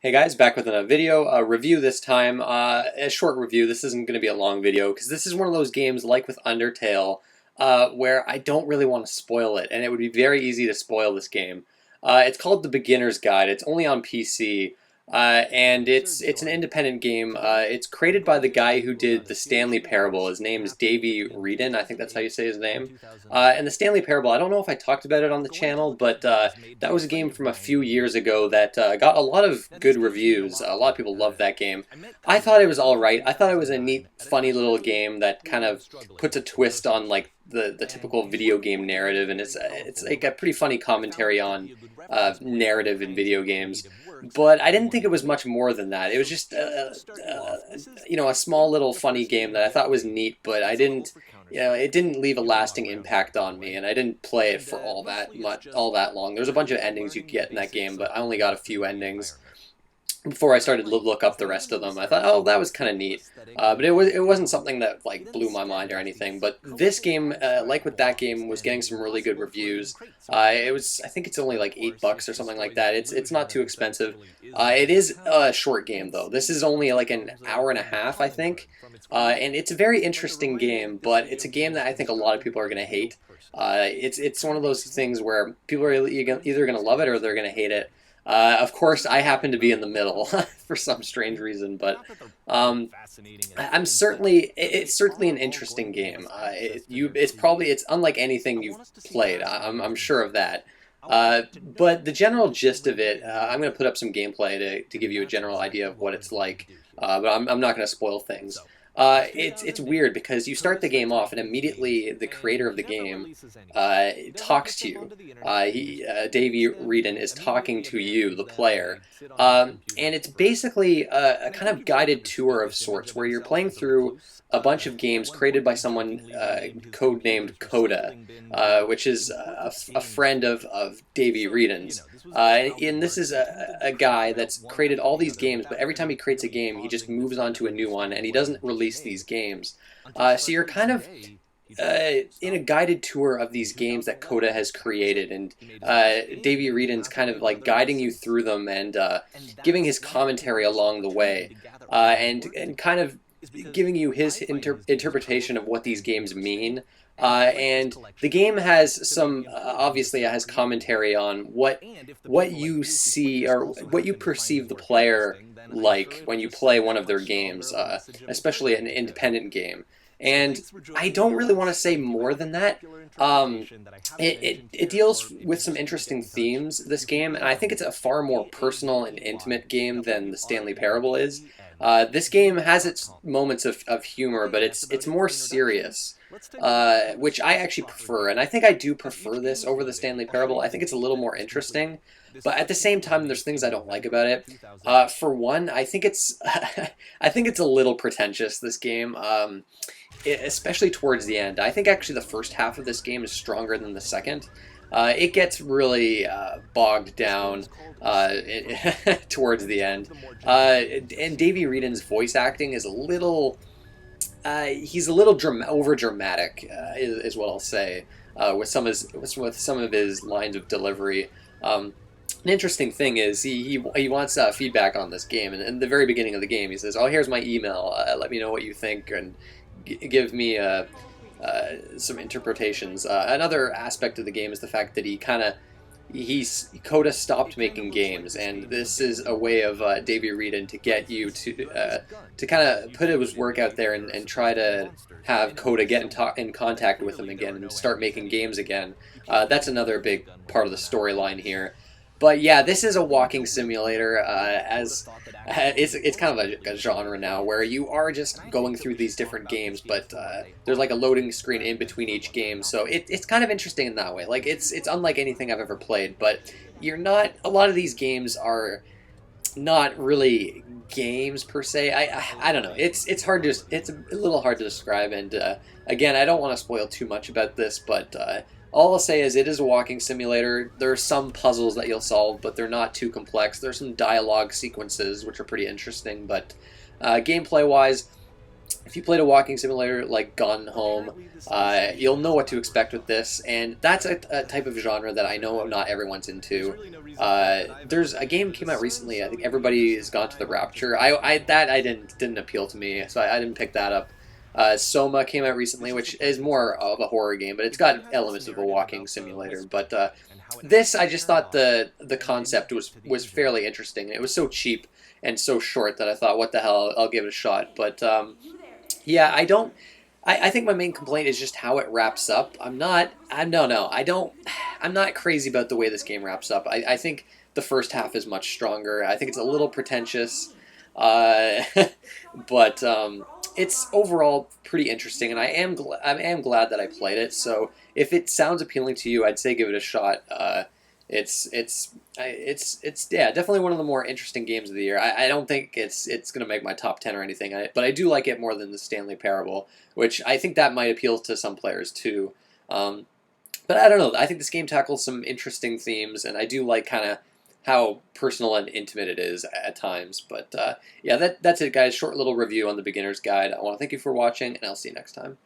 Hey guys, back with another video, a review this time, a short review. This isn't going to be a long video because this is one of those games like with Undertale where I don't really want to spoil it, and it would be very easy to spoil this game. It's called The Beginner's Guide. It's only on PC, and it's an independent game. It's created by the guy who did the Stanley Parable. His name is Davey Wreden, I think that's how you say his name. And the Stanley Parable, I don't know if I talked about it on the channel, but that was a game from a few years ago that got a lot of good reviews. A lot of people loved that game. I thought it was alright. I thought it was a neat, funny little game that kind of puts a twist on like the typical video game narrative, and it's like a pretty funny commentary on narrative in video games. But I didn't think it was much more than that. It was just, you know, a small little funny game that I thought was neat, but I didn't, you know, it didn't leave a lasting impact on me, and I didn't play it for all that long. There's a bunch of endings you get in that game, but I only got a few endings before I started to look up the rest of them. I thought, oh, that was kind of neat, but it wasn't something that like blew my mind or anything. But this game, like with that game, was getting some really good reviews. I think it's only like $8 or something like that. It's not too expensive. It is a short game though. This is only like an hour and a half, I think, and it's a very interesting game. But it's a game that I think a lot of people are going to hate. It's one of those things where people are either going to love it or they're going to hate it. Of course, I happen to be in the middle for some strange reason, but it's certainly an interesting game. It's unlike anything you've played. I'm sure of that. But the general gist of it, I'm going to put up some gameplay to give you a general idea of what it's like. But I'm not going to spoil things. It's weird because you start the game off and immediately the creator of the game talks to you. Davey Wreden is talking to you, the player, and it's basically a kind of guided tour of sorts where you're playing through a bunch of games created by someone codenamed Coda, which is a friend of Davey Wreden's. And this is a guy that's created all these games, but every time he creates a game, he just moves on to a new one, and he doesn't release these games. So you're kind of in a guided tour of these games that Coda has created, and Davey Wreden's kind of like guiding you through them and giving his commentary along the way, and kind of giving you his interpretation of what these games mean. And the game has some, obviously it has commentary on what you see or what you perceive the player like when you play one of their games, especially an independent game. And I don't really want to say more than that. It deals with some interesting themes, this game, and I think it's a far more personal and intimate game than the Stanley Parable is. This game has its moments of humor, but it's more serious, which I actually prefer, and I think I do prefer this over the Stanley Parable. I think it's a little more interesting, but at the same time, there's things I don't like about it. For one, I think it's I think it's a little pretentious, this game, especially towards the end. I think actually the first half of this game is stronger than the second. It gets really bogged down towards the end. And Davey Wreden's voice acting is a little... he's a little over-dramatic, is what I'll say, with some of his lines of delivery. An interesting thing is he wants feedback on this game, and in the very beginning of the game he says, "Oh, here's my email. Let me know what you think, and give me some interpretations." Another aspect of the game is the fact that Coda stopped making games, and this is a way of Davey Wreden to get you to kind of put his work out there and try to have Coda get in contact with him again and start making games again. That's another big part of the storyline here. But yeah, this is a walking simulator, it's kind of a genre now where you are just going through these different games, but there's like a loading screen in between each game, so it's kind of interesting in that way. Like it's unlike anything I've ever played, but a lot of these games are not really games per se. I don't know. It's a little hard to describe, and again, I don't want to spoil too much about this, but all I'll say is it is a walking simulator. There are some puzzles that you'll solve, but they're not too complex. There's some dialogue sequences, which are pretty interesting, but gameplay-wise, If you played a walking simulator like Gone Home, you'll know what to expect with this, and that's a type of genre that I know not everyone's into. There's a game came out recently. I think everybody's gone to the Rapture. I didn't appeal to me, so I didn't pick that up. Soma came out recently, which is more of a horror game, but it's got elements of a walking simulator. But this, I just thought the concept was fairly interesting. It was so cheap and so short that I thought, what the hell, I'll give it a shot. But yeah, I don't. I think my main complaint is just how it wraps up. I'm not. I no no. I don't. I'm not crazy about the way this game wraps up. I think the first half is much stronger. I think it's a little pretentious, uh, but it's overall pretty interesting, and I am glad that I played it. So if it sounds appealing to you, I'd say give it a shot. It's yeah, definitely one of the more interesting games of the year. I don't think it's gonna make my top 10 or anything, but I do like it more than the Stanley Parable, which I think that might appeal to some players too. Um, but I don't know. I think this game tackles some interesting themes, and I do like kind of how personal and intimate it is at times. But yeah, that's it, guys. Short little review on the beginner's guide. I want to thank you for watching, and I'll see you next time.